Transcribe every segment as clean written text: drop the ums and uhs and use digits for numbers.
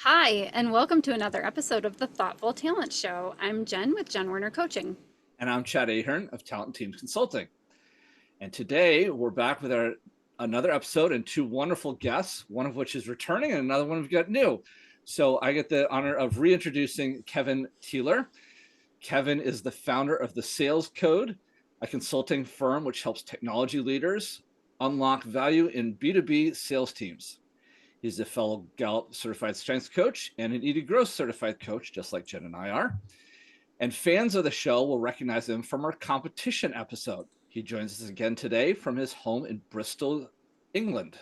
Hi, and welcome to another episode of the Thoughtful Talent Show. I'm Jen with Jen Werner Coaching. And I'm Chad Ahern of Talent Teams Consulting. And today we're back with another episode and two wonderful guests, one of which is returning and another one we've got new. So I get the honor of reintroducing Kevin Thiele. Kevin is the founder of the Sales Code, a consulting firm which helps technology leaders unlock value in B2B sales teams. He's a fellow Gallup-Certified Strengths Coach and an ED Growth Certified Coach, just like Jen and I are. And fans of the show will recognize him from our competition episode. He joins us again today from his home in Bristol, England.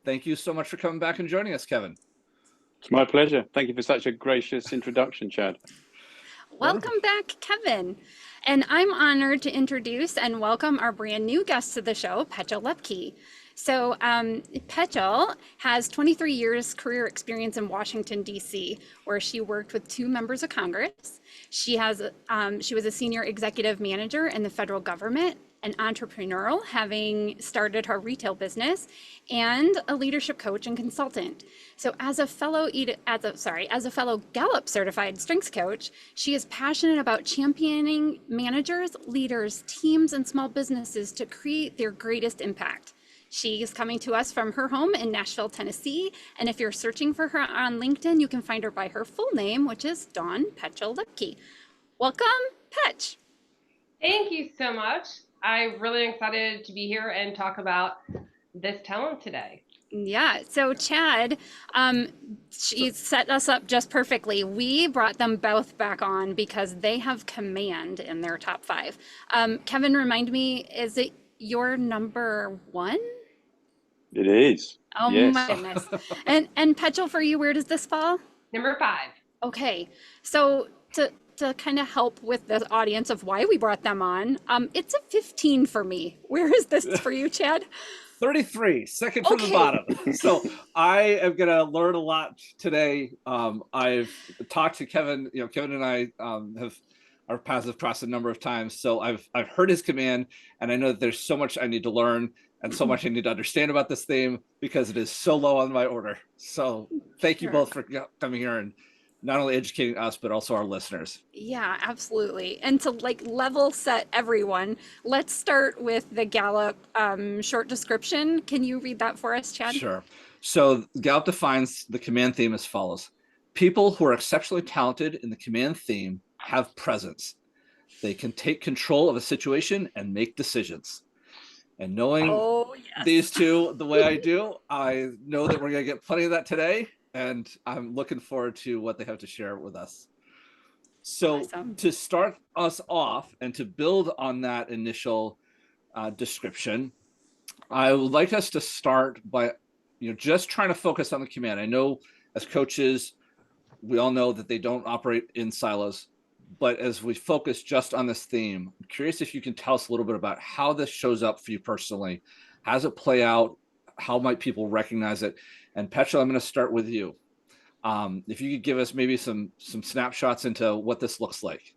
Thank you so much for coming back and joining us, Kevin. It's my pleasure. Thank you for such a gracious introduction, Chad. Welcome back, Kevin. And I'm honored to introduce and welcome our brand new guest to the show, Petchell Luepke. So Petchell has 23 years career experience in Washington, D.C., where she worked with two members of Congress. She was a senior executive manager in the federal government, an entrepreneurial, having started her retail business, and a leadership coach and consultant. So as a fellow Gallup-Certified Strengths Coach, she is passionate about championing managers, leaders, teams, and small businesses to create their greatest impact. She is coming to us from her home in Nashville, Tennessee. And if you're searching for her on LinkedIn, you can find her by her full name, which is Dawn Petchell Luepke. Welcome, Petch. Thank you so much. I'm really excited to be here and talk about this talent today. Yeah, so Chad, she set us up just perfectly. We brought them both back on because they have command in their top 5. Kevin, remind me, is it your number 1? It is. Oh yes. My goodness. And Petchell, for you, where does this fall? Number 5. Okay, so to kind of help with the audience of why we brought them on, it's a 15 for me. Where is this for you, Chad? 33, second from the bottom. So I am going to learn a lot today. I've talked to Kevin. Kevin and I our paths have crossed a number of times. So I've heard his command, and I know that there's so much I need to learn and so much I need to understand about this theme because it is so low on my order. So thank you both for coming here and not only educating us, but also our listeners. Yeah, absolutely. And to level set everyone, let's start with the Gallup short description. Can you read that for us, Chad? Sure. So Gallup defines the command theme as follows. People who are exceptionally talented in the command theme have presence. They can take control of a situation and make decisions. And knowing these two the way I do, I know that we're going to get plenty of that today. And I'm looking forward to what they have to share with us. So to start us off and to build on that initial description, I would like us to start by just trying to focus on the command. I know as coaches, we all know that they don't operate in silos. But as we focus just on this theme, I'm curious if you can tell us a little bit about how this shows up for you personally. How does it play out? How might people recognize it? And Petchell, I'm going to start with you. If you could give us maybe some snapshots into what this looks like.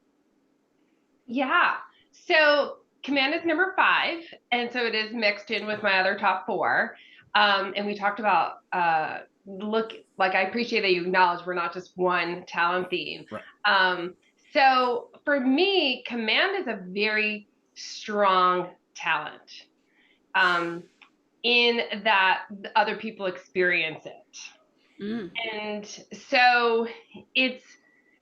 Yeah. So command is number 5. And so it is mixed in with my other top 4. And we talked about, I appreciate that you acknowledge we're not just one talent theme. Right. So for me, command is a very strong talent in that other people experience it. And so it's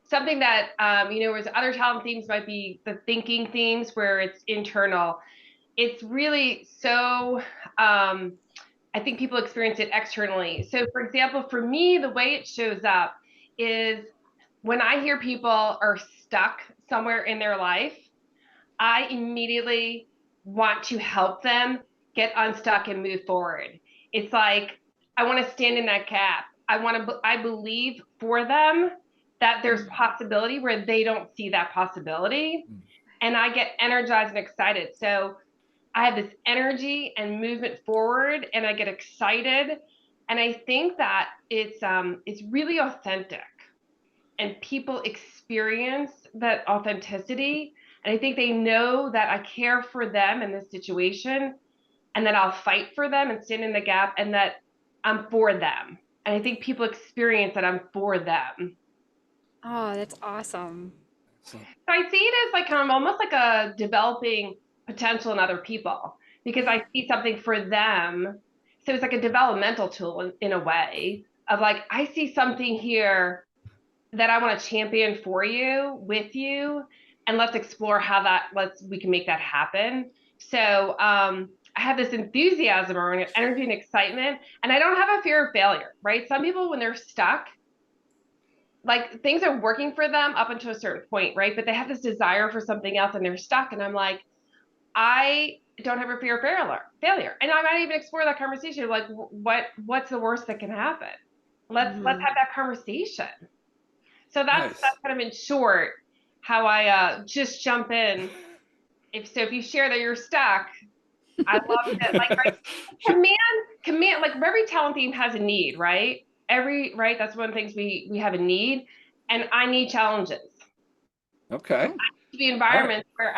something that, whereas other talent themes might be the thinking themes where it's internal. It's really so, I think people experience it externally. So for example, for me, the way it shows up is when I hear people are stuck somewhere in their life, I immediately want to help them get unstuck and move forward. It's like, I want to stand in that gap. I believe for them that there's possibility where they don't see that possibility. And I get energized and excited. So I have this energy and movement forward, and I get excited. And I think that it's really authentic. And people experience that authenticity. And I think they know that I care for them in this situation and that I'll fight for them and stand in the gap and that I'm for them. And I think people experience that I'm for them. Oh, that's awesome. So, So I see it as like almost like a developing potential in other people because I see something for them. So it's like a developmental tool in a way of like, I see something here that I want to champion for you, with you, and let's explore how we can make that happen. So I have this enthusiasm or energy and excitement, and I don't have a fear of failure, right? Some people, when they're stuck, like things are working for them up until a certain point, right? But they have this desire for something else and they're stuck. And I'm like, I don't have a fear of failure. And I might even explore that conversation. Like, what's the worst that can happen? Let's have that conversation. So that's kind of in short how I just jump in. If you share that you're stuck, I love it. Like command, like every talent theme has a need, right? That's one of the things we have a need, and I need challenges. okay. To be environments where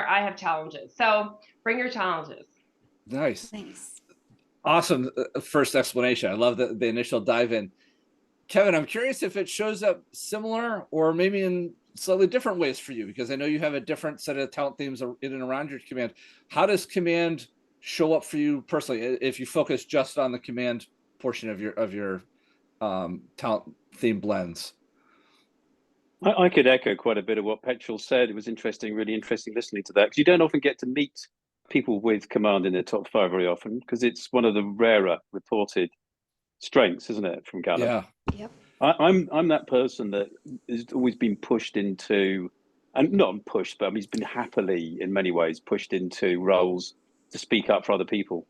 I have challenges. So bring your challenges. Nice. Thanks. Awesome first explanation. I love the initial dive in. Kevin, I'm curious if it shows up similar or maybe in slightly different ways for you, because I know you have a different set of talent themes in and around your command. How does command show up for you personally if you focus just on the command portion of your talent theme blends? I could echo quite a bit of what Petchell said. It was interesting, really interesting listening to that, because you don't often get to meet people with command in their top 5 very often, because it's one of the rarer reported strengths, isn't it, from Gallup? Yeah. Yep. I'm that person that has always been pushed into, and not pushed, but he's been happily, in many ways, pushed into roles to speak up for other people.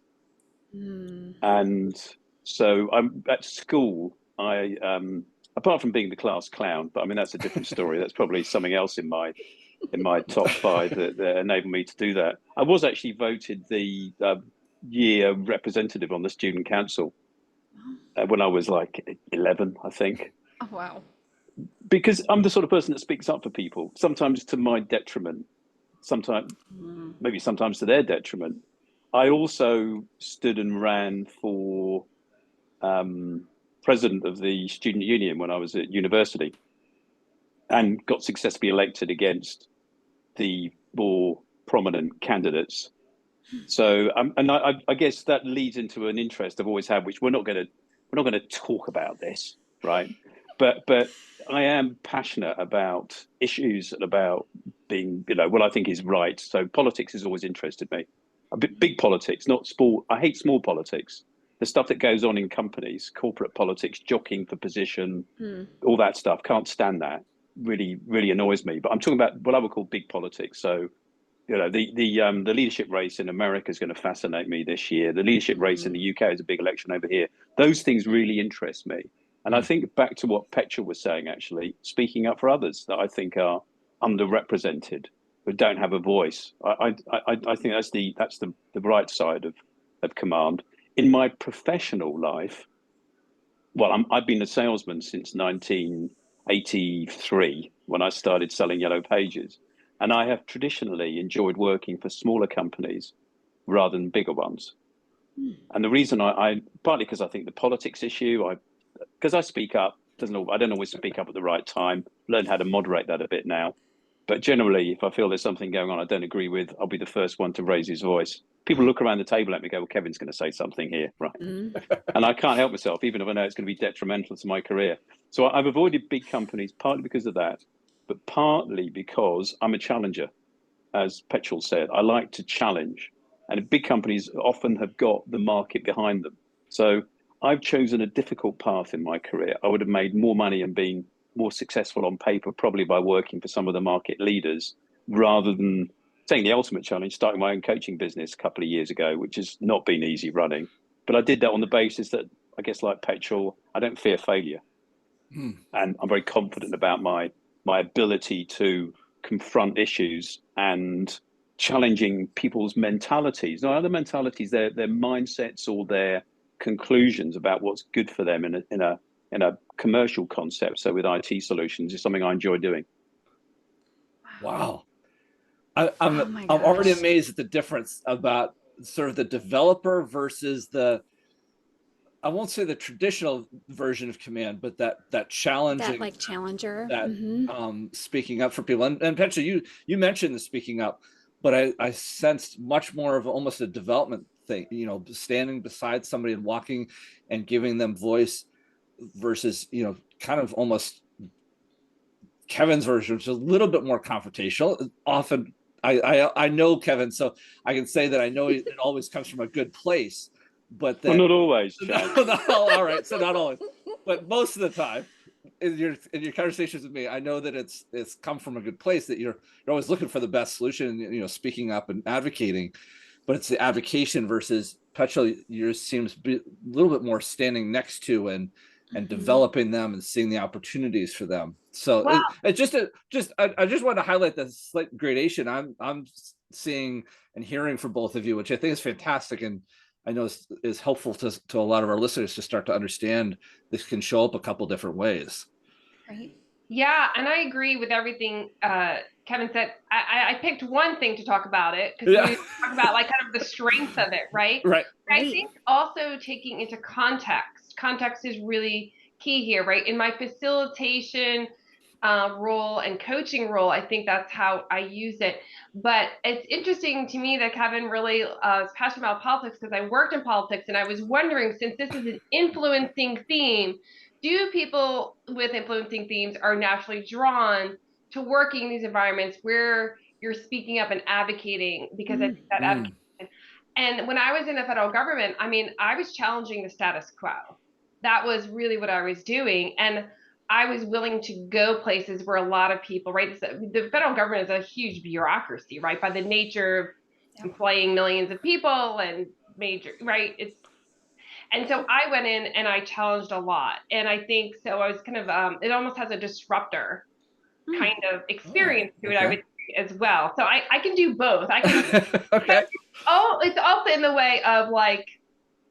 And so I'm at school. I apart from being the class clown, but I mean that's a different story. That's probably something else in my top 5 that enabled me to do that. I was actually voted the year representative on the student council when I was like 11, I think. Oh, wow. Because I'm the sort of person that speaks up for people, sometimes to my detriment, sometimes maybe sometimes to their detriment. I also stood and ran for president of the student union when I was at university and got successfully elected against the more prominent candidates. So, and I guess that leads into an interest I've always had, which we're not going to talk about this, right? But I am passionate about issues and about being, what I think is right. So politics has always interested me. Big politics, not sport. I hate small politics. The stuff that goes on in companies, corporate politics, jockeying for position, all that stuff. Can't stand that. Really, really annoys me. But I'm talking about what I would call big politics. So, the leadership race in America is going to fascinate me this year. The leadership race in the UK is a big election over here. Those things really interest me. And I think back to what Petchell was saying, actually, speaking up for others that I think are underrepresented, who don't have a voice. I think that's the right side of command. In my professional life, well, I've been a salesman since 1983 when I started selling Yellow Pages. And I have traditionally enjoyed working for smaller companies rather than bigger ones. And the reason I partly because I think the politics issue, because I speak up, I don't always speak up at the right time, learn how to moderate that a bit now. But generally, if I feel there's something going on I don't agree with, I'll be the first one to raise his voice. People look around the table at me and go, well, Kevin's going to say something here, right? And I can't help myself, even if I know it's going to be detrimental to my career. So I've avoided big companies, partly because of that, but partly because I'm a challenger. As Petchell said, I like to challenge. And big companies often have got the market behind them. So I've chosen a difficult path in my career. I would have made more money and been more successful on paper, probably by working for some of the market leaders, rather than taking the ultimate challenge, starting my own coaching business a couple of years ago, which has not been easy running. But I did that on the basis that, I guess like Petchell, I don't fear failure. And I'm very confident about my ability to confront issues and challenging people's mentalities. Not other mentalities, their mindsets or their conclusions about what's good for them in a commercial concept. So with IT solutions is something I enjoy doing. Wow. I'm already amazed at the difference about sort of the developer versus the I won't say the traditional version of command, but that challenging, that like challenger, that speaking up for people. And Petchell, you mentioned the speaking up, but I sensed much more of almost a development thing, you know, standing beside somebody and walking and giving them voice versus, you know, kind of almost Kevin's version, which is a little bit more confrontational. Often I know Kevin, so I can say that I know it always comes from a good place, but that Well, not always, Chad. all right, so not always, but most of the time in your conversations with me, I know that it's come from a good place, that you're always looking for the best solution, you know, speaking up and advocating, but it's the advocation versus Petchell. Yours seems a little bit more standing next to and developing them and seeing the opportunities for them. So Wow. I just wanted to highlight the slight gradation I'm seeing and hearing from both of you, which I think is fantastic, and I know is helpful to a lot of our listeners to start to understand this can show up a couple different ways. right? Yeah, and I agree with everything Kevin said. I picked one thing to talk about it because we talk about like kind of the strength of it, right? Right. I think also taking into context. Context is really key here, right? In my facilitation role and coaching role, I think that's how I use it. But it's interesting to me that Kevin really is passionate about politics, because I worked in politics, and I was wondering, since this is an influencing theme, do people with influencing themes are naturally drawn to working in these environments where you're speaking up and advocating? Because I think that advocation. And when I was in the federal government, I mean, I was challenging the status quo. That was really what I was doing. And I was willing to go places where a lot of people, right? The federal government is a huge bureaucracy, right? By the nature of employing millions of people and major, right? And so I went in and I challenged a lot. And I think so I was kind of, it almost has a disruptor kind of experience to it, I would say, as well. So I can do both. I can, Okay. it's also in the way of like,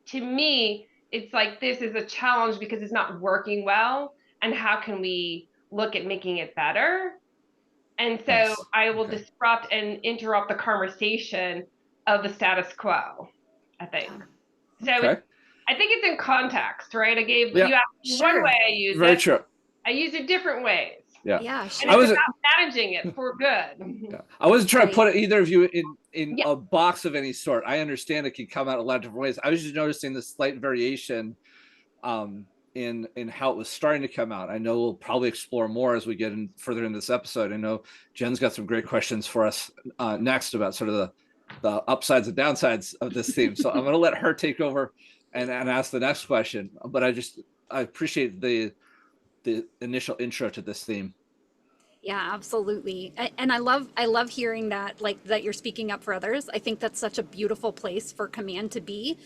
to me, it's like, this is a challenge because it's not working well. And how can we look at making it better? And so Nice. I will disrupt and interrupt the conversation of the status quo, I think. So I think it's in context, right? I gave you asked one way I use Very it. true. I use it different ways. Yeah, sure. And it's about managing it for good. I wasn't trying to put either of you in a box of any sort. I understand it can come out a lot of different ways. I was just noticing the slight variation in how it was starting to come out. I know we'll probably explore more as we get further in this episode. I know Jen's got some great questions for us next about sort of the upsides and downsides of this theme. So I'm going to let her take over and ask the next question. But I appreciate the initial intro to this theme. Yeah, absolutely. And I love hearing that, like, that you're speaking up for others. I think that's such a beautiful place for command to be,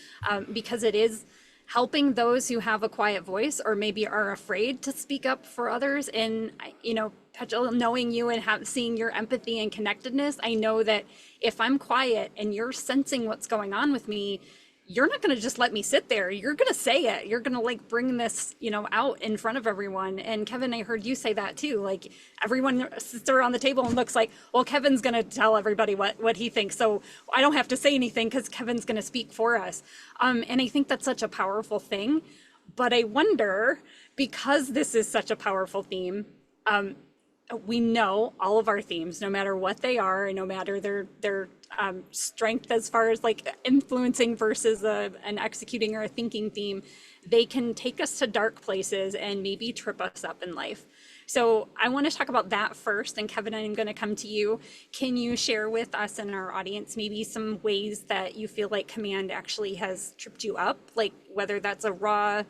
because it is helping those who have a quiet voice or maybe are afraid to speak up for others. And, you know, Petchell, knowing you and seeing your empathy and connectedness, I know that if I'm quiet and you're sensing what's going on with me, you're not going to just let me sit there. You're going to say it. You're going to like bring this, you know, out in front of everyone. And Kevin, I heard you say that too. Like everyone sits around the table and looks like, well, Kevin's going to tell everybody what he thinks. So I don't have to say anything because Kevin's going to speak for us. And I think that's such a powerful thing. But I wonder, because this is such a powerful theme, we know all of our themes, no matter what they are, and no matter their strength as far as like influencing versus an executing or a thinking theme, they can take us to dark places and maybe trip us up in life. So I want to talk about that first. And Kevin, I'm going to come to you. Can you share with us and our audience maybe some ways that you feel like command actually has tripped you up, like whether that's a raw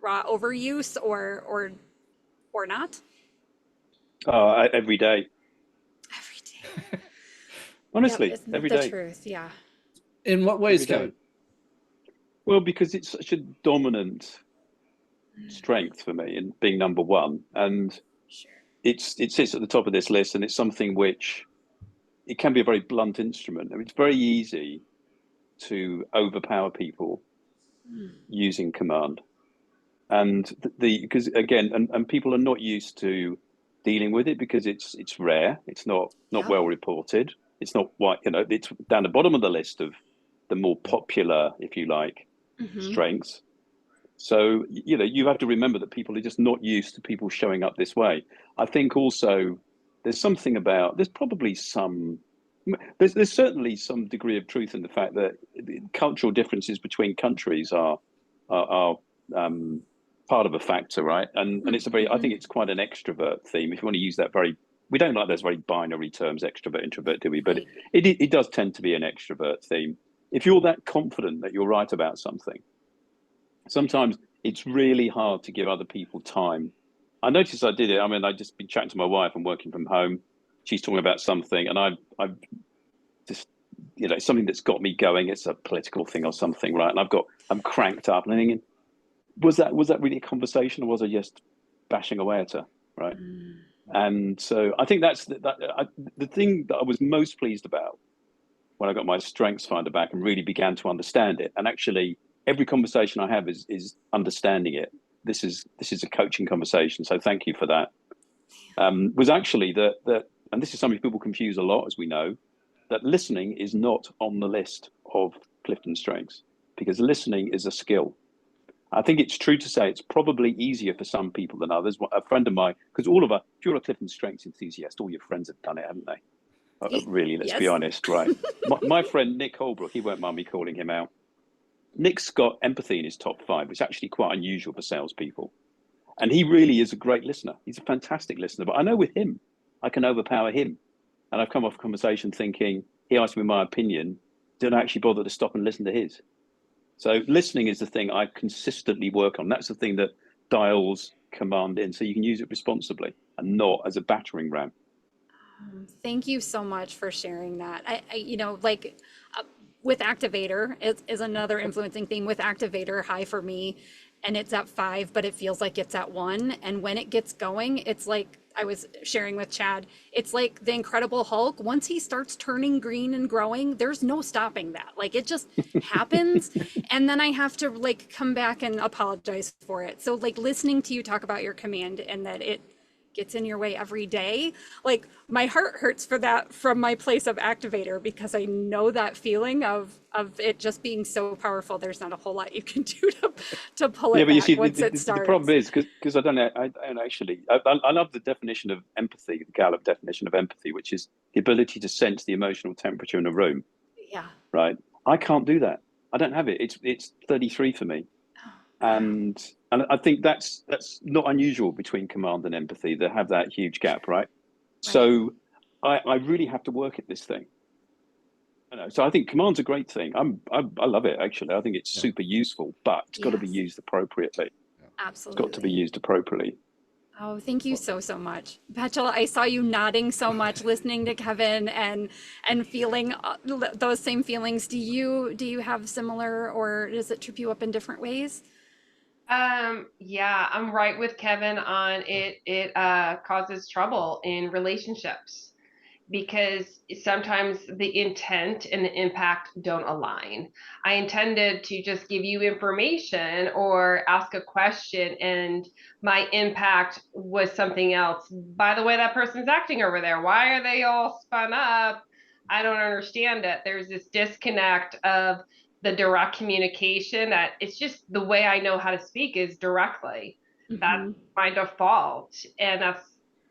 overuse or not? Every day. Every day. Honestly, yep, every the day. Truth, yeah. In what ways, Kevin? Well, because it's such a dominant strength for me in being number one, and it sits at the top of this list, and it's something which it can be a very blunt instrument. I mean, it's very easy to overpower people using command, and because again, and people are not used to dealing with it because it's rare. It's not well reported. It's not what, you know, it's down the bottom of the list of the more popular, if you like, strengths. So, you have to remember that people are just not used to people showing up this way. I think also there's certainly some degree of truth in the fact that cultural differences between countries are part of a factor, right? And it's I think it's quite an extrovert theme. If you want to use that we don't like those very binary terms, extrovert, introvert, do we? But it does tend to be an extrovert theme. If you're that confident that you're right about something, sometimes it's really hard to give other people time. I noticed I did it. I mean, I just been chatting to my wife and working from home. She's talking about something, and I've just, something that's got me going. It's a political thing or something, right? And I'm cranked up, and I'm thinking, was that really a conversation, or was I just bashing away at her, right? And so I think that's the thing that I was most pleased about when I got my strengths finder back and really began to understand it. And actually, every conversation I have is understanding it. This is a coaching conversation, so thank you for that. Was actually that, and this is something people confuse a lot, as we know, that listening is not on the list of Clifton Strengths, because listening is a skill. I think it's true to say it's probably easier for some people than others. A friend of mine, because if you're a Clifton Strengths enthusiast, all your friends have done it, haven't they? Really, let's be honest, right? my friend Nick Holbrook, he won't mind me calling him out. Nick's got empathy in his top 5, which is actually quite unusual for salespeople. And he really is a great listener. He's a fantastic listener. But I know with him, I can overpower him. And I've come off a conversation thinking, he asked me my opinion, didn't actually bother to stop and listen to his. So listening is the thing I consistently work on. That's the thing that dials command in, so you can use it responsibly and not as a battering ram. Thank you so much for sharing that. With Activator is another influencing theme. With Activator, high for me, and it's at 5, but it feels like it's at 1. And when it gets going, it's like I was sharing with Chad, it's like the Incredible Hulk. Once he starts turning green and growing, there's no stopping that. Like, it just happens. And then I have to come back and apologize for it. So listening to you talk about your command and that it gets in your way every day, my heart hurts for that from my place of Activator, because I know that feeling of it just being so powerful. There's not a whole lot you can do to pull it back once it starts. The problem is because I don't actually. I love the definition of empathy, the Gallup definition of empathy, which is the ability to sense the emotional temperature in a room. Yeah. Right. I can't do that. I don't have it. It's 33 for me. And I think that's not unusual between command and empathy. They have that huge gap, right? So I really have to work at this thing. So I think command's a great thing. I love it, actually. I think it's super useful, but it's got to be used appropriately. Absolutely. It's got to be used appropriately. Oh, thank you so much. Petchell, I saw you nodding so much, listening to Kevin and feeling those same feelings. Do you have similar, or does it trip you up in different ways? Yeah, I'm right with Kevin on it. It causes trouble in relationships because sometimes the intent and the impact don't align. I intended to just give you information or ask a question, and my impact was something else. By the way, that person's acting over there. Why are they all spun up? I don't understand it. There's this disconnect of the direct communication that it's just the way I know how to speak is directly. That's my default. And that's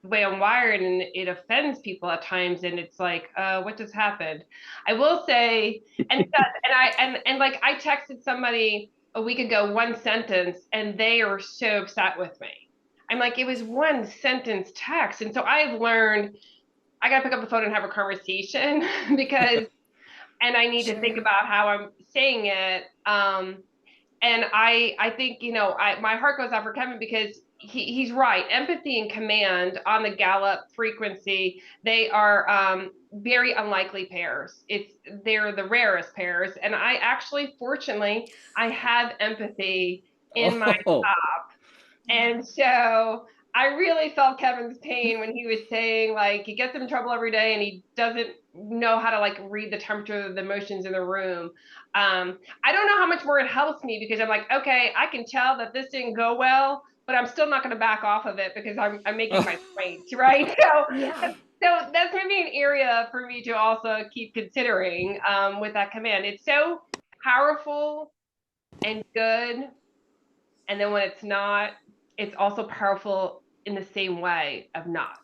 the way I'm wired, and it offends people at times. And it's like, what just happened? I will say, and I texted somebody a week ago, one sentence, and they are so upset with me. I'm like, it was one sentence text. And so I've learned I got to pick up the phone and have a conversation because and I need to think about how I'm saying it. And I think, my heart goes out for Kevin because he's right. Empathy and command on the Gallup frequency, they are very unlikely pairs. They're the rarest pairs. And I actually, fortunately, I have empathy in my top. And so I really felt Kevin's pain when he was saying he gets in trouble every day and he doesn't know how to read the temperature of the emotions in the room. I don't know how much more it helps me because I'm like, okay, I can tell that this didn't go well, but I'm still not going to back off of it because I'm making my point, right? So that's maybe an area for me to also keep considering with that command. It's so powerful and good. And then when it's not, it's also powerful in the same way of not.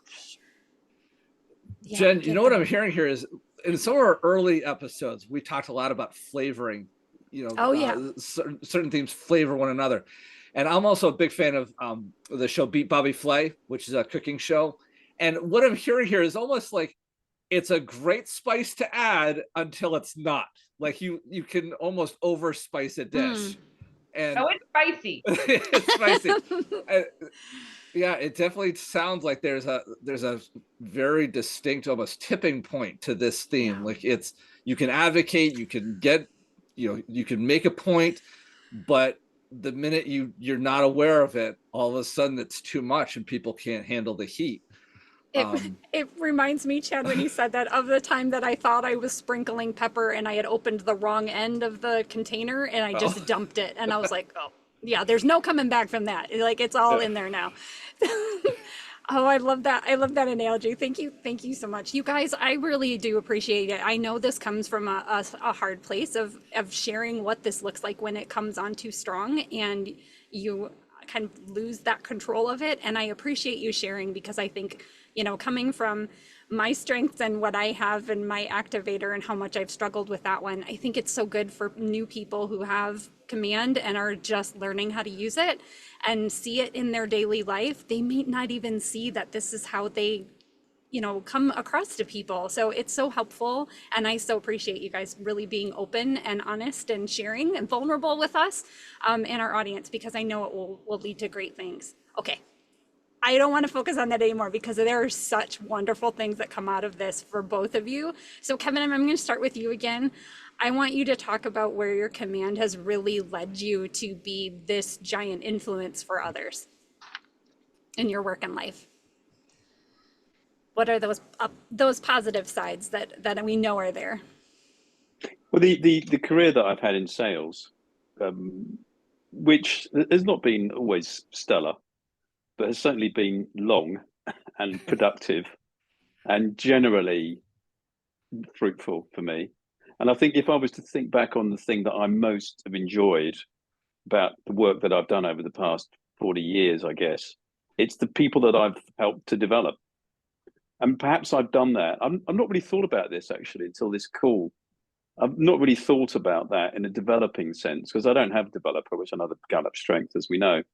Yeah, Jen, you know what I'm hearing here is in some of our early episodes, we talked a lot about flavoring, certain themes flavor one another. And I'm also a big fan of the show Beat Bobby Flay, which is a cooking show. And what I'm hearing here is almost like it's a great spice to add until it's not. Like you can almost over spice a dish. And it's spicy. it's spicy. Yeah, it definitely sounds like there's a very distinct, almost tipping point to this theme. Like you can advocate, you can get, you can make a point, but the minute you're not aware of it, all of a sudden it's too much and people can't handle the heat. It reminds me, Chad, when you said that, of the time that I thought I was sprinkling pepper and I had opened the wrong end of the container and I just dumped it. And I was like, oh, yeah, there's no coming back from that. Like, it's all in there now. Oh, I love that. I love that analogy. Thank you. Thank you so much. You guys, I really do appreciate it. I know this comes from a hard place of sharing what this looks like when it comes on too strong and you kind of lose that control of it. And I appreciate you sharing because I think, coming from my strengths and what I have in my activator and how much I've struggled with that one, I think it's so good for new people who have command and are just learning how to use it and see it in their daily life. They may not even see that this is how they, come across to people. So it's so helpful. And I so appreciate you guys really being open and honest and sharing and vulnerable with us and our audience, because I know it will lead to great things. Okay. I don't want to focus on that anymore because there are such wonderful things that come out of this for both of you. So Kevin, I'm going to start with you again. I want you to talk about where your command has really led you to be this giant influence for others in your work and life. What are those positive sides that we know are there? Well, the career that I've had in sales, which has not been always stellar, but has certainly been long and productive and generally fruitful for me. And I think if I was to think back on the thing that I most have enjoyed about the work that I've done over the past 40 years, I guess, it's the people that I've helped to develop. And perhaps I've done that. I've not really thought about this actually until this call. I've not really thought about that in a developing sense because I don't have a developer, which is another Gallup strength, as we know.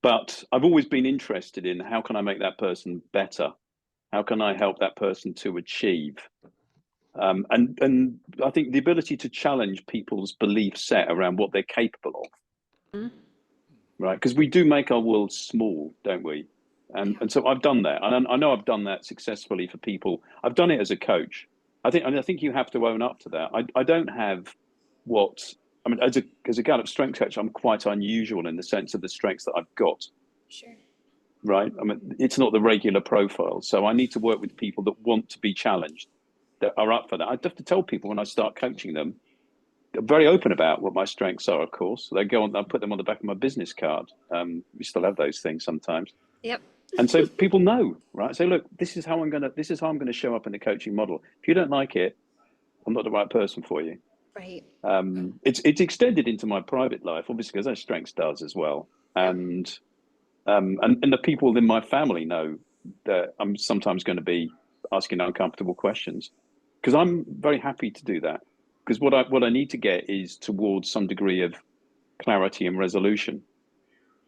But I've always been interested in how can I make that person better? How can I help that person to achieve? And I think the ability to challenge people's belief set around what they're capable of, right? Because we do make our world small, don't we? And so I've done that. And I know I've done that successfully for people. I've done it as a coach. I think you have to own up to that. I don't have as a Gallup strength coach, I'm quite unusual in the sense of the strengths that I've got. Sure. Right. I mean, it's not the regular profile. So I need to work with people that want to be challenged, that are up for that. I have to tell people when I start coaching them, I'm very open about what my strengths are, of course. So they go on, I put them on the back of my business card. We still have those things sometimes. Yep. And so people know, right? So look, this is how I'm gonna show up in the coaching model. If you don't like it, I'm not the right person for you. Right. It's extended into my private life, obviously, because those strengths does as well. And the people in my family know that I'm sometimes going to be asking uncomfortable questions because I'm very happy to do that. Because what I need to get is towards some degree of clarity and resolution.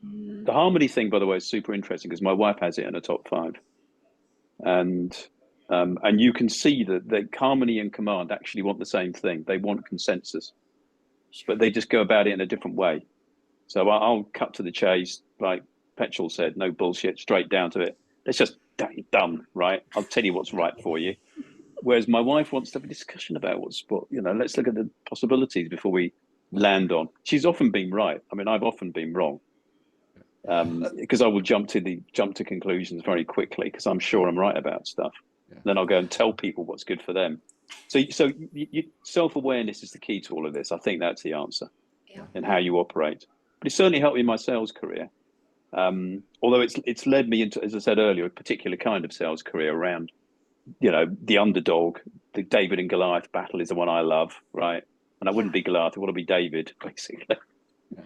The harmony thing, by the way, is super interesting because my wife has it in her top 5, and you can see that harmony and command actually want the same thing. They want consensus, but they just go about it in a different way. So I'll cut to the chase, like Petchell said, no bullshit, straight down to it. Let's just done, right? I'll tell you what's right for you. Whereas my wife wants to have a discussion about let's look at the possibilities before we land on. She's often been right. I mean, I've often been wrong. Because I will jump to conclusions very quickly because I'm sure I'm right about stuff. Yeah. Then I'll go and tell people what's good for them. So self-awareness is the key to all of this. I think that's the answer in how you operate. But it's certainly helped me in my sales career. Although it's led me into, as I said earlier, a particular kind of sales career around, the underdog. The David and Goliath battle is the one I love, right? And I wouldn't be Goliath, I want to be David, basically.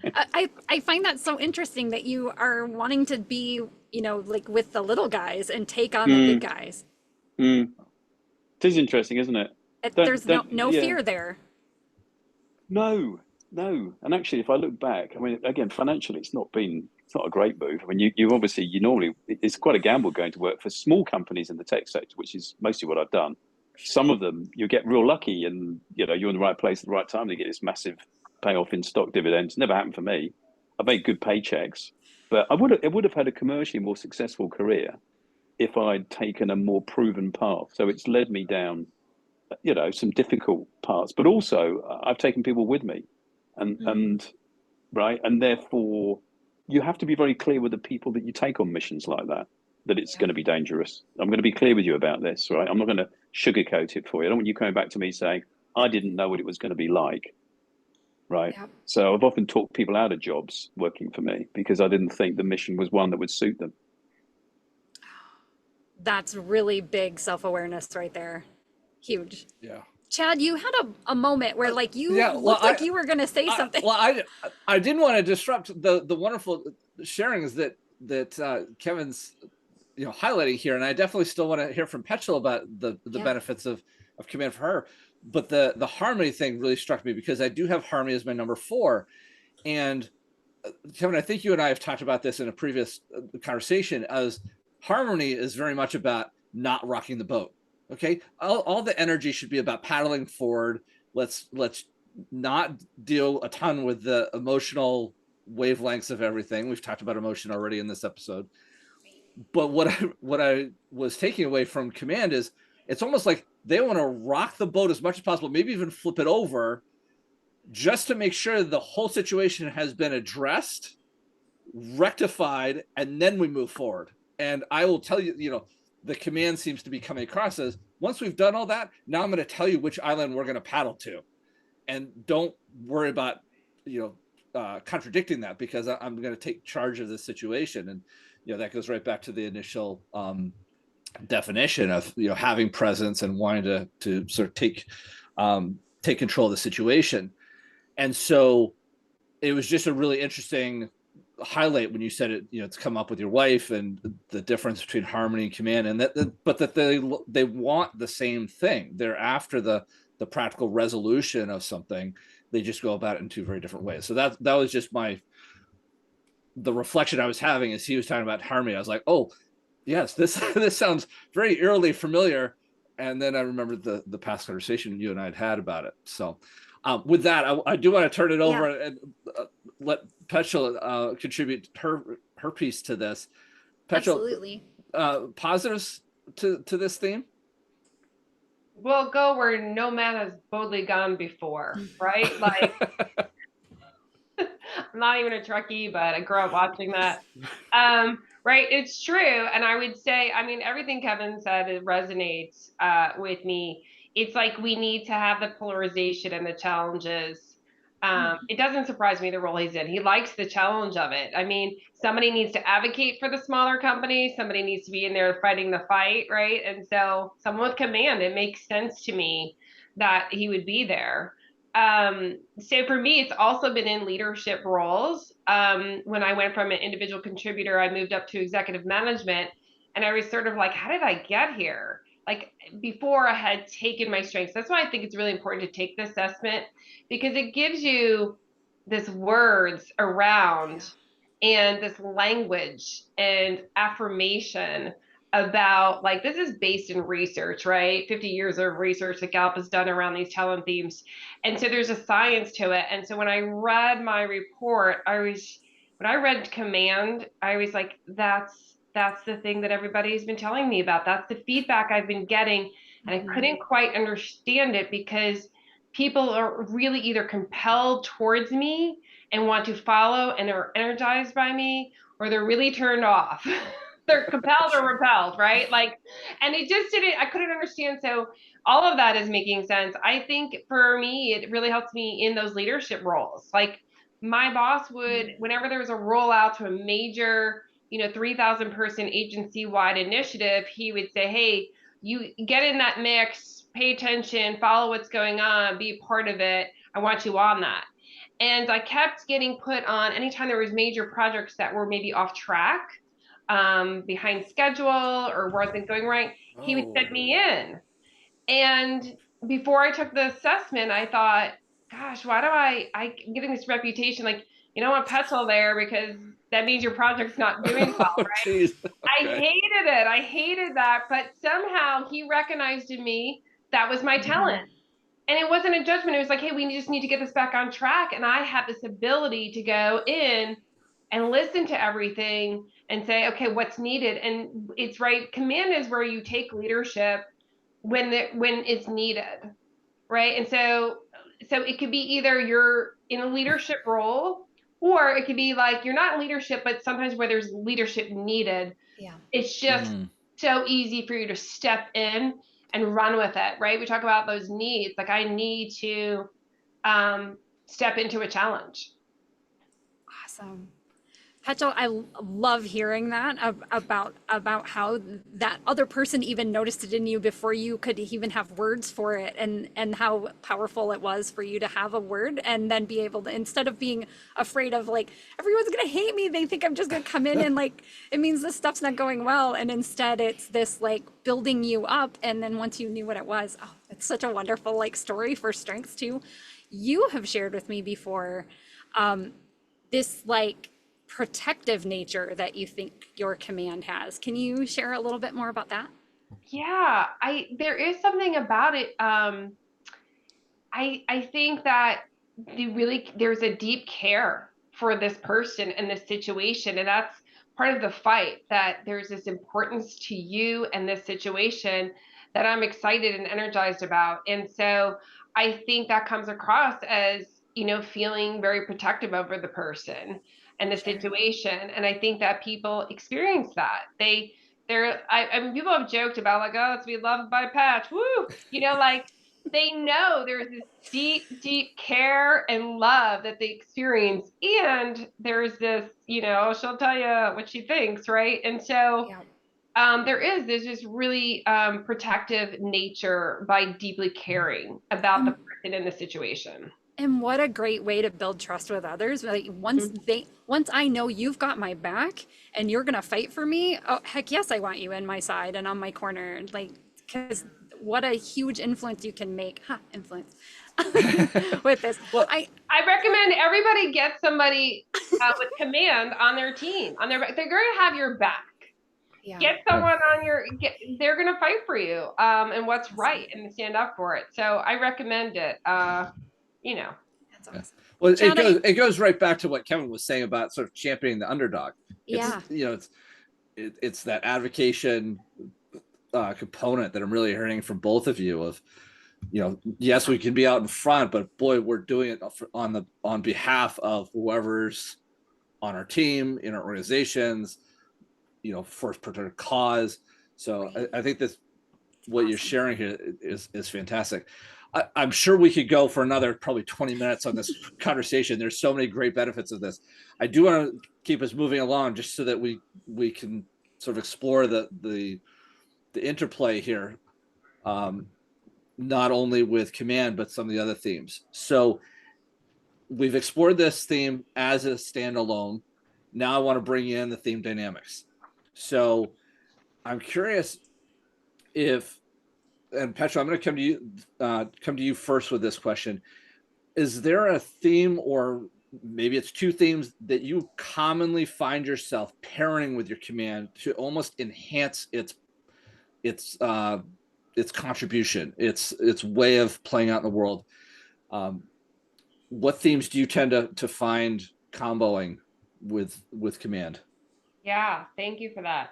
I find that so interesting that you are wanting to be, like with the little guys and take on the big Mm, guys. mm. It is interesting, isn't it? There's no Yeah. fear there. No, no. And actually, if I look back, I mean, again, financially, it's not a great move. I mean, you obviously, it's quite a gamble going to work for small companies in the tech sector, which is mostly what I've done. Some of them, you get real lucky and, you're in the right place at the right time to get this massive payoff in stock dividends. Never happened for me. I made good paychecks, but it would have had a commercially more successful career if I'd taken a more proven path. So it's led me down some difficult parts, but also I've taken people with me, and right, and therefore you have to be very clear with the people that you take on missions like that it's going to be dangerous. I'm going to be clear with you about this, right? I'm not going to sugarcoat it for you. I don't want you coming back to me saying I didn't know what it was going to be like, right? Yeah. So I've often talked people out of jobs working for me because I didn't think the mission was one that would suit them. That's really big self-awareness right there. Huge. Yeah. Chad, you had a moment where like you looked like you were going to say something. I didn't want to disrupt the wonderful sharings that Kevin's highlighting here, and I definitely still want to hear from Petchell about the benefits of command for her. But the harmony thing really struck me because I do have harmony as my number 4, and Kevin, I think you and I have talked about this in a previous conversation. As harmony is very much about not rocking the boat. Okay, all the energy should be about paddling forward. Let's not deal a ton with the emotional wavelengths of everything. We've talked about emotion already in this episode. But what I was taking away from command is it's almost like they want to rock the boat as much as possible, maybe even flip it over, just to make sure the whole situation has been addressed, rectified, and then we move forward. And I will tell you, the command seems to be coming across as, once we've done all that, now I'm going to tell you which island we're going to paddle to, and don't worry about contradicting that, because I'm going to take charge of this situation. And that goes right back to the initial definition of having presence and wanting to sort of take control of the situation. And so it was just a really interesting highlight when you said it, it's come up with your wife, and the difference between harmony and command, and but that they want the same thing. They're after the practical resolution of something. They just go about it in 2 very different ways. So that was just the reflection I was having as he was talking about harmony. I was like, oh yes, this sounds very eerily familiar. And then I remembered the past conversation you and I had about it. So with that, I do want to turn it over and let Petchell contribute her piece to this. Petchell, absolutely. Positives to this theme? We'll go where no man has boldly gone before, right? Like, I'm not even a Trekkie, but I grew up watching that. Right, it's true. And I would say, I mean, everything Kevin said, it resonates with me. It's like we need to have the polarization and the challenges. It doesn't surprise me the role he's in. He likes the challenge of it. I mean, somebody needs to advocate for the smaller companies. Somebody needs to be in there fighting the fight, right? And so someone with command, it makes sense to me that he would be there. So for me, it's also been in leadership roles. When I went from an individual contributor, I moved up to executive management, and I was sort of like, how did I get here? Like, before I had taken my strengths. That's why I think it's really important to take the assessment, because it gives you this words around and this language and affirmation about, like, this is based in research, right? 50 years of research that Gallup has done around these talent themes. And so there's a science to it. And so when I read my report, when I read command, I was like, that's the thing that everybody's been telling me about. That's the feedback I've been getting. And I couldn't quite understand it, because people are really either compelled towards me and want to follow and are energized by me, or they're really turned off. They're compelled or repelled, right? Like, and it just didn't, I couldn't understand. So all of that is making sense. I think for me, it really helps me in those leadership roles. Like, my boss would, whenever there was a rollout to a major, 3,000 person agency wide initiative, he would say, hey, you get in that mix, pay attention, follow what's going on, be a part of it. I want you on that. And I kept getting put on anytime there was major projects that were maybe off track, behind schedule or wasn't going right, he would send me in. And before I took the assessment, I thought, gosh, why do I'm getting this reputation? Like, you don't want Petchell there because that means your project's not doing well, Oh, right? geez. I Okay. hated it. I hated that. But somehow he recognized in me that was my talent. And it wasn't a judgment. It was like, hey, we just need to get this back on track. And I had this ability to go in and listen to everything and say, okay, what's needed? And it's right. Command is where you take leadership when it's needed, right? And so it could be either you're in a leadership role, or it could be like you're not in leadership, but sometimes where there's leadership needed, it's just so easy for you to step in and run with it, right? We talk about those needs. Like, I need to step into a challenge. Awesome. Petchell, I love hearing that about how that other person even noticed it in you before you could even have words for it, and how powerful it was for you to have a word and then be able to, instead of being afraid of like, everyone's gonna hate me, they think I'm just gonna come in and like, it means this stuff's not going well, and instead it's this like building you up, and then once you knew what it was, oh, it's such a wonderful like story for strengths too. You have shared with me before this like protective nature that you think your command has. Can you share a little bit more about that? Yeah, there is something about it. I think that there's a deep care for this person and this situation, and that's part of the fight, that there's this importance to you and this situation that I'm excited and energized about. And so I think that comes across as, feeling very protective over the person and the situation. And I think that people experience that. I mean, people have joked about like, oh, it's be loved by Patch, woo, like, they know there's this deep, deep care and love that they experience. And there's this, she'll tell you what she thinks, right? And so there's this really protective nature by deeply caring about the person in the situation. And what a great way to build trust with others. Like once I know you've got my back and you're gonna fight for me, oh heck yes, I want you in my side and on my corner. Like, because what a huge influence you can make, influence with this. Well, I recommend everybody get somebody with command on their team, on their back. They're going to have your back. Get someone they're going to fight for you and what's right and stand up for it. So I recommend it. That's awesome. Well, it goes right back to what Kevin was saying about sort of championing the underdog. It's that advocation component that I'm really hearing from both of you of, yes, we can be out in front, but boy, we're doing it on behalf of whoever's on our team, in our organizations, for a particular cause. So I think that's what you're sharing here is fantastic. I'm sure we could go for another probably 20 minutes on this conversation. There's so many great benefits of this. I do want to keep us moving along just so that we can sort of explore the interplay here, not only with command, but some of the other themes. So we've explored this theme as a standalone. Now I want to bring in the theme dynamics. So I'm curious and Petchell, I'm going to come to you first with this question. Is there a theme, or maybe it's two themes, that you commonly find yourself pairing with your command to almost enhance its contribution, its way of playing out in the world? What themes do you tend to find comboing with command? Yeah, thank you for that.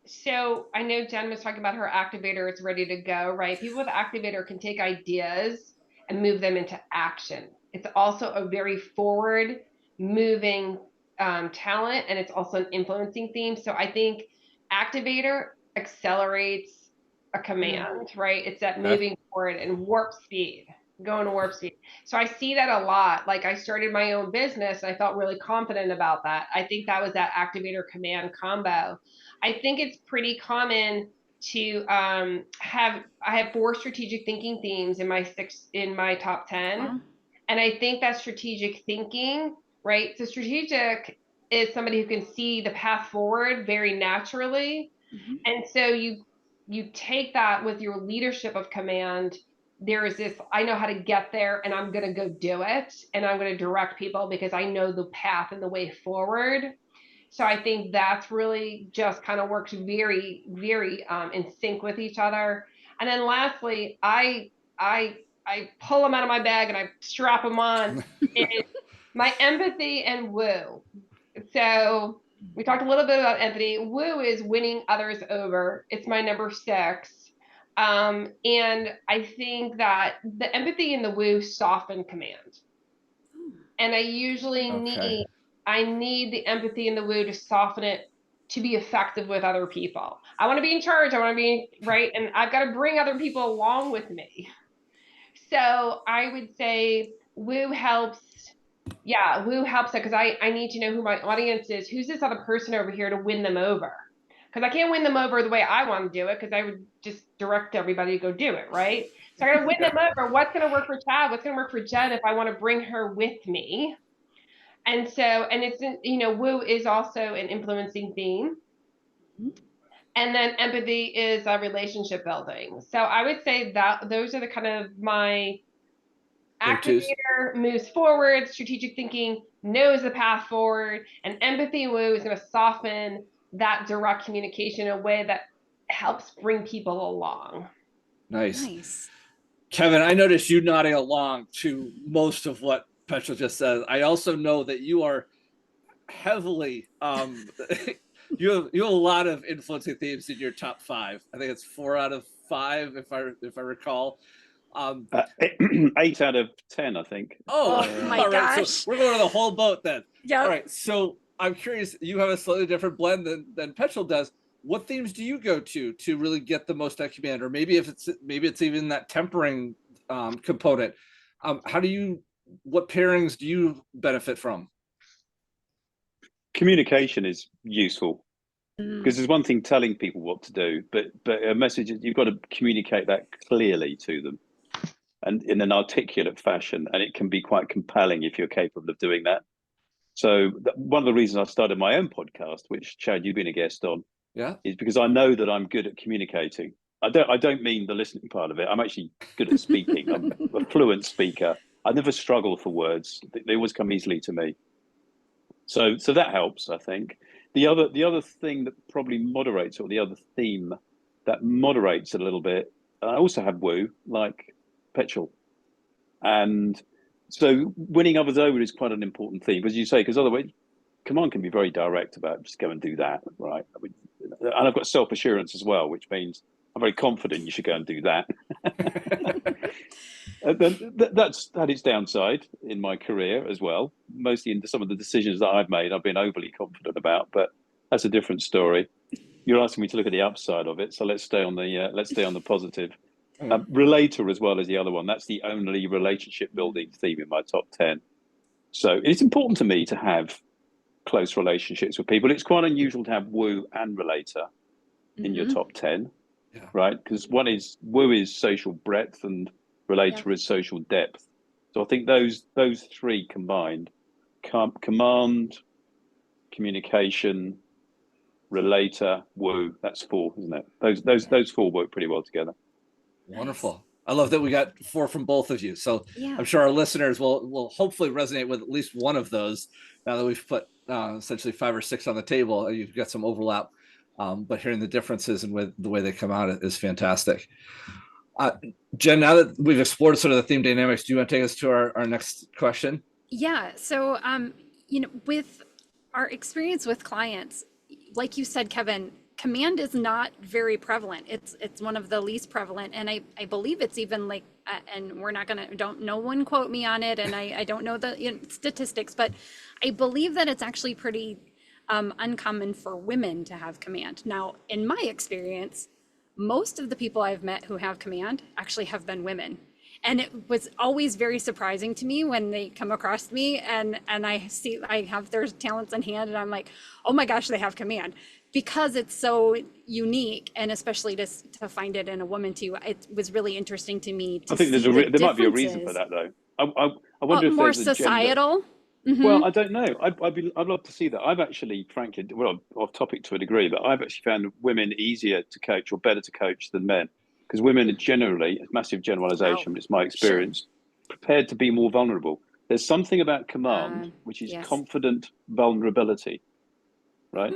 So I know Jen was talking about her activator. It's ready to go, right? People with activator can take ideas and move them into action. It's also a very forward moving talent, and it's also an influencing theme. So I think activator accelerates a command, right? It's that moving forward and warp speed, going to warp speed. So I see that a lot. Like, I started my own business and I felt really confident about that. I think that was that activator command combo. I think it's pretty common to I have 4 strategic thinking themes in my top 10. And I think that's strategic thinking, right? So strategic is somebody who can see the path forward very naturally. Mm-hmm. And so you take that with your leadership of command. There is this, I know how to get there and I'm going to go do it. And I'm going to direct people because I know the path and the way forward. So I think that's really just kind of works very, very in sync with each other. And then lastly, I pull them out of my bag and I strap them on. Is my empathy and woo. So we talked a little bit about empathy. Woo is winning others over. It's my number 6. And I think that the empathy and the woo soften command. And I usually need the empathy and the woo to soften it to be effective with other people. I want to be in charge. I want to be right. And I've got to bring other people along with me. So I would say woo helps. Yeah, woo helps it because I need to know who my audience is. Who's this other person over here to win them over? Because I can't win them over the way I want to do it because I would just direct everybody to go do it, right? So I got to win them over. What's going to work for Chad? What's going to work for Jen if I want to bring her with me? And so, and it's, woo is also an influencing theme. And then empathy is a relationship building. So I would say that those are the kind of my activator moves forward, strategic thinking knows the path forward, and empathy woo is going to soften that direct communication in a way that helps bring people along. Nice. Kevin, I noticed you nodding along to most of what Petchell just said. I also know that you are heavily you have a lot of influencing themes in your top 5. I think it's 4 out of 5 if I recall. 8 out of 10, I think. Oh my gosh! Right, so we're going to the whole boat then. Yeah. All right. So I'm curious. You have a slightly different blend than Petchell does. What themes do you go to really get the most at command, or maybe it's even that tempering component? What pairings do you benefit from? Communication is useful because there's one thing telling people what to do, but a message is you've got to communicate that clearly to them and in an articulate fashion, and it can be quite compelling if you're capable of doing that. So one of the reasons I started my own podcast, which Chad, you've been a guest on, is because I know that I'm good at communicating. I don't mean the listening part of it. I'm actually good at speaking. I'm a fluent speaker. I never struggle for words. They always come easily to me. So that helps, I think. The other thing that probably moderates, or the other theme that moderates a little bit, I also have woo, like Petchell. And so winning others over is quite an important theme, as you say, because otherwise, command can be very direct about just go and do that, right? I mean, and I've got self-assurance as well, which means I'm very confident you should go and do that. That is downside in my career as well. Mostly in some of the decisions that I've made, I've been overly confident about, but that's a different story. You're asking me to look at the upside of it, so let's stay on the positive. Relator as well as the other one. That's the only relationship building theme in my top 10. So it's important to me to have close relationships with people. It's quite unusual to have woo and relator in your top 10, right? Because woo is social breadth and relator is social depth. So I think those 3 combined, command, communication, relator, woo, that's 4, isn't it? Those 4 work pretty well together. Wonderful. I love that we got 4 from both of you. So I'm sure our listeners will hopefully resonate with at least one of those. Now that we've put essentially 5 or 6 on the table, you've got some overlap, but hearing the differences and the way they come out is fantastic. Jen, now that we've explored sort of the theme dynamics, do you want to take us to our next question? Yeah. So, with our experience with clients, like you said, Kevin, command is not very prevalent. It's one of the least prevalent. And I believe it's even like, and we're not no one quote me on it. And I don't know the statistics, but I believe that it's actually pretty uncommon for women to have command. Now, in my experience, most of the people I've met who have command actually have been women. And it was always very surprising to me when they come across me and I see I have their talents in hand and I'm like, oh my gosh, they have command, because it's so unique, and especially to find it in a woman too. It was really interesting to me to I think see there might be a reason for that though. I wonder if more there's a gender. societal. Mm-hmm. Well, I don't know. I'd love to see that. I've actually, frankly, well, off topic to a degree, but I've actually found women easier to coach or better to coach than men, because women are generally, a massive generalization, but it's my experience, prepared to be more vulnerable. There's something about command, which is Yes. confident vulnerability, right?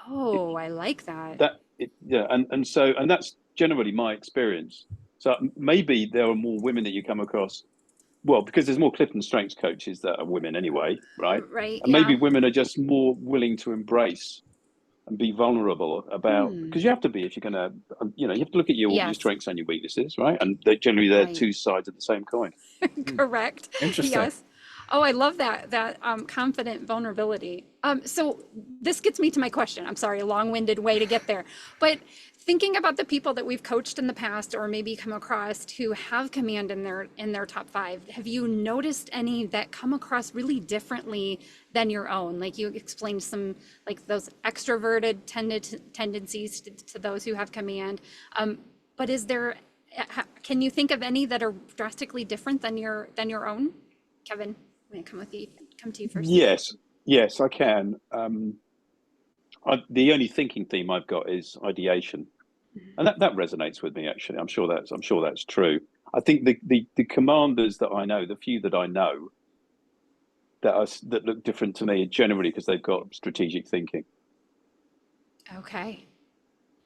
Oh, I like that. And that's generally my experience. So maybe there are more women that you come across. Well, because there's more CliftonStrengths coaches that are women anyway, right? Right. And maybe women are just more willing to embrace and be vulnerable about, because you have to be if you're going to, you have to look at your strengths and your weaknesses, right? And they're generally two sides of the same coin. Correct. Interesting. Yes. Oh, I love that confident vulnerability. So this gets me to my question. I'm sorry, a long-winded way to get there. But thinking about the people that we've coached in the past or maybe come across who have command in their top 5, have you noticed any that come across really differently than your own? Like you explained some, like those extroverted tendencies to those who have command. But can you think of any that are drastically different than your own? Kevin, I'm gonna come to you first. Yes, I can. The only thinking theme I've got is ideation, and that resonates with me. Actually, I'm sure that's true. I think the commanders that I know, the few that I know, that look different to me, are generally because they've got strategic thinking. Okay.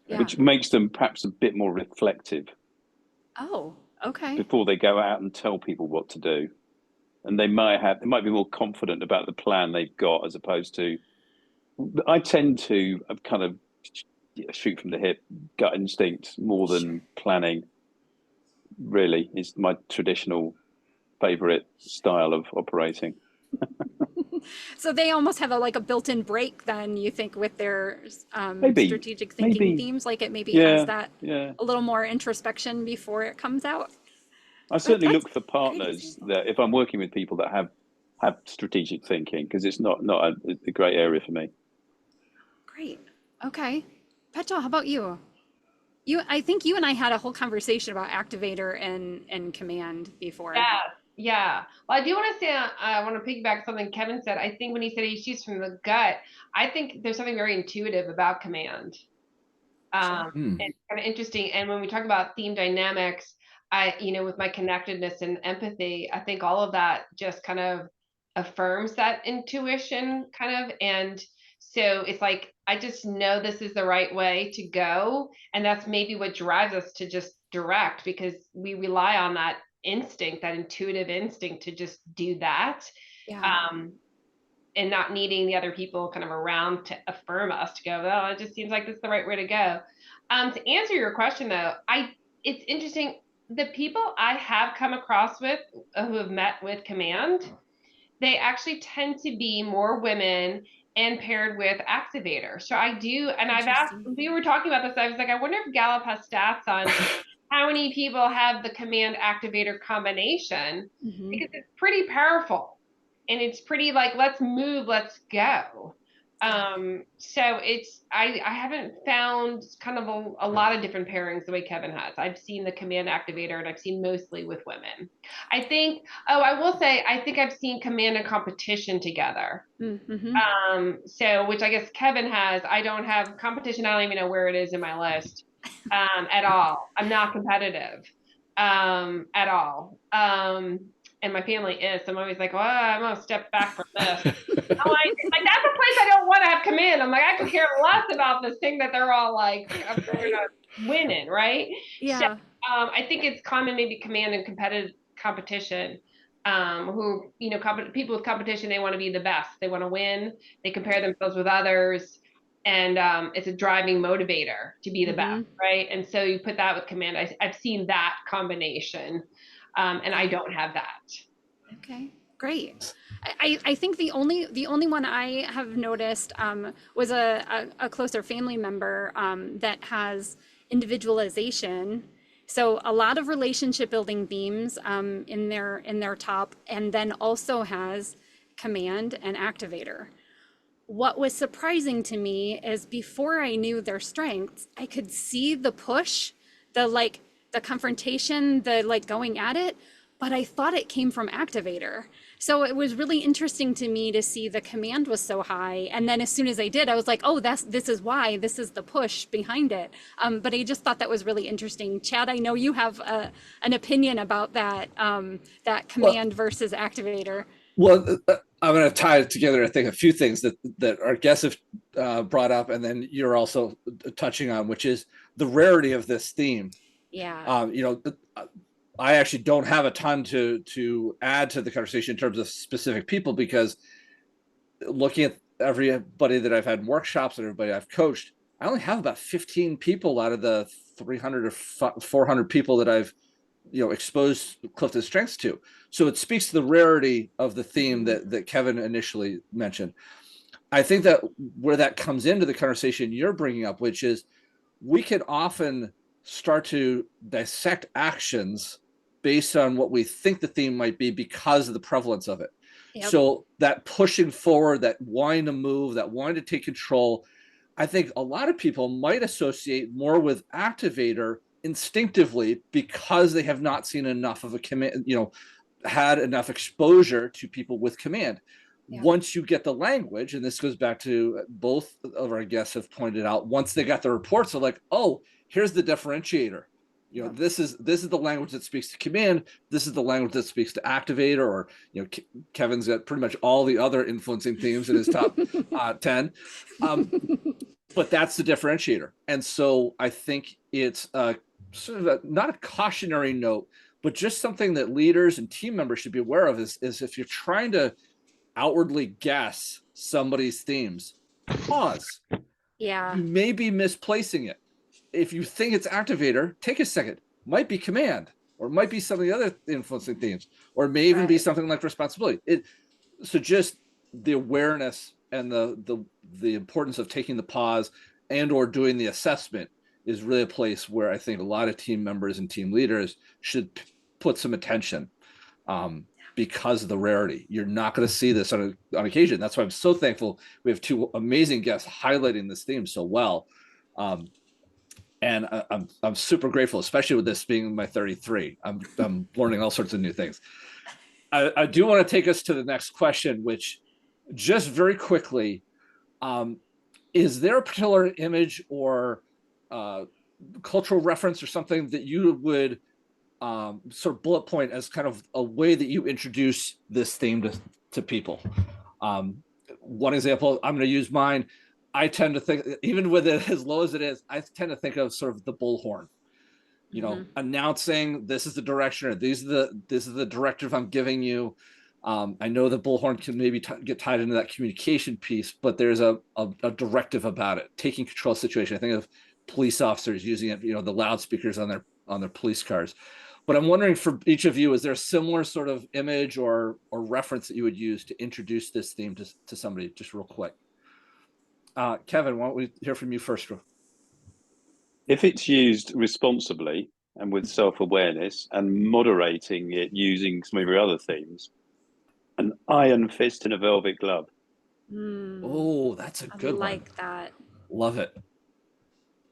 Yeah. Which makes them perhaps a bit more reflective. Oh, okay. Before they go out and tell people what to do. And they might be more confident about the plan they've got, as opposed to, I tend to kind of shoot from the hip, gut instinct more than planning. Really, is my traditional favorite style of operating. So they almost have a built-in break then, you think, with their strategic thinking themes, like it maybe has that a little more introspection before it comes out. I certainly look for partners that, if I'm working with people that have strategic thinking, because it's not a great area for me. Great. Okay. Petchell, how about you? I think you and I had a whole conversation about activator and command before. Yeah. Well, I do want to say, I want to piggyback something Kevin said. I think when he said he shoots from the gut, I think there's something very intuitive about command. It's kind of interesting. And when we talk about theme dynamics, with my connectedness and empathy, I think all of that just kind of affirms that intuition kind of. And so it's like, I just know this is the right way to go. And that's maybe what drives us to just direct, because we rely on that instinct, that intuitive instinct to just do that. Yeah. And not needing the other people kind of around to affirm us to go, well, it just seems like this is the right way to go. To answer your question though, it's interesting. The people I have come across with who have met with command, they actually tend to be more women and paired with activator. So I do, and I've asked, we were talking about this, I was like, I wonder if Gallup has stats on how many people have the command activator combination, because it's pretty powerful. And it's pretty like, let's move, let's go. So I haven't found kind of a lot of different pairings the way Kevin has. I've seen the command activator, and I've seen mostly with women. I think I've seen command and competition together. So, which I guess Kevin has. I don't have competition. I don't even know where it is in my list at all. I'm not competitive at all. And my family is. So I'm always like, well, I'm going to step back from this. I'm like, that's a place I don't want to have command. I'm like, I could care less about this thing that they're all like, they're not winning, right? Yeah. So I think it's common, maybe command and competition. Who, people with competition, they want to be the best. They want to win. They compare themselves with others. And it's a driving motivator to be the best, right? And so you put that with command. I've seen that combination. And I don't have that. Okay, great. I think the only one I have noticed was a closer family member that has individualization. So a lot of relationship building themes in their top, and then also has command and activator. What was surprising to me is before I knew their strengths, I could see the push, the confrontation, the going at it, but I thought it came from activator. So it was really interesting to me to see the command was so high. And then as soon as I did, I was like, oh, this is why, this is the push behind it. But I just thought that was really interesting. Chad, I know you have an opinion about that, that command versus activator. Well, I'm going to tie it together, I think, a few things that our guests have brought up, and then you're also touching on, which is the rarity of this theme. Yeah. I actually don't have a ton to add to the conversation in terms of specific people, because looking at everybody that I've had workshops and everybody I've coached, I only have about 15 people out of the 300 or 400 people that I've exposed Clifton Strengths to. So it speaks to the rarity of the theme that Kevin initially mentioned. I think that where that comes into the conversation you're bringing up, which is we can often start to dissect actions based on what we think the theme might be because of the prevalence of it. Yep. So that pushing forward, that wanting to move, that wanting to take control, I think a lot of people might associate more with activator instinctively because they have not seen enough of a command, had enough exposure to people with command. Yeah. Once you get the language, and this goes back to both of our guests have pointed out, once they got the reports, they're like, oh, here's the differentiator. This is the language that speaks to command. This is the language that speaks to activator, or Kevin's got pretty much all the other influencing themes in his top 10. But that's the differentiator. And so I think it's sort of not a cautionary note, but just something that leaders and team members should be aware of is if you're trying to outwardly guess somebody's themes, pause. Yeah. You may be misplacing it. If you think it's activator, take a second. Might be command, or might be some of the other influencing themes, or it may even be something like responsibility. So just the awareness and the importance of taking the pause and or doing the assessment is really a place where I think a lot of team members and team leaders should put some attention, because of the rarity. You're not going to see this on occasion. That's why I'm so thankful we have two amazing guests highlighting this theme so well. And I'm super grateful, especially with this being my 33. I'm learning all sorts of new things. I do want to take us to the next question, which just very quickly, is there a particular image or cultural reference or something that you would sort of bullet point as kind of a way that you introduce this theme to people? One example, I'm going to use mine. I tend to think, even with it as low as it is, I tend to think of sort of the bullhorn, announcing this is the direction, or this is the directive I'm giving you. I know the bullhorn can maybe get tied into that communication piece, but there's a directive about it, taking control of the situation. I think of police officers using it, the loudspeakers on their police cars. But I'm wondering, for each of you, is there a similar sort of image or reference that you would use to introduce this theme to somebody, just real quick? Kevin, why don't we hear from you first? If it's used responsibly and with self-awareness and moderating it using some of your other themes, an iron fist in a velvet glove. Oh, that's a good one. I like that. Love it.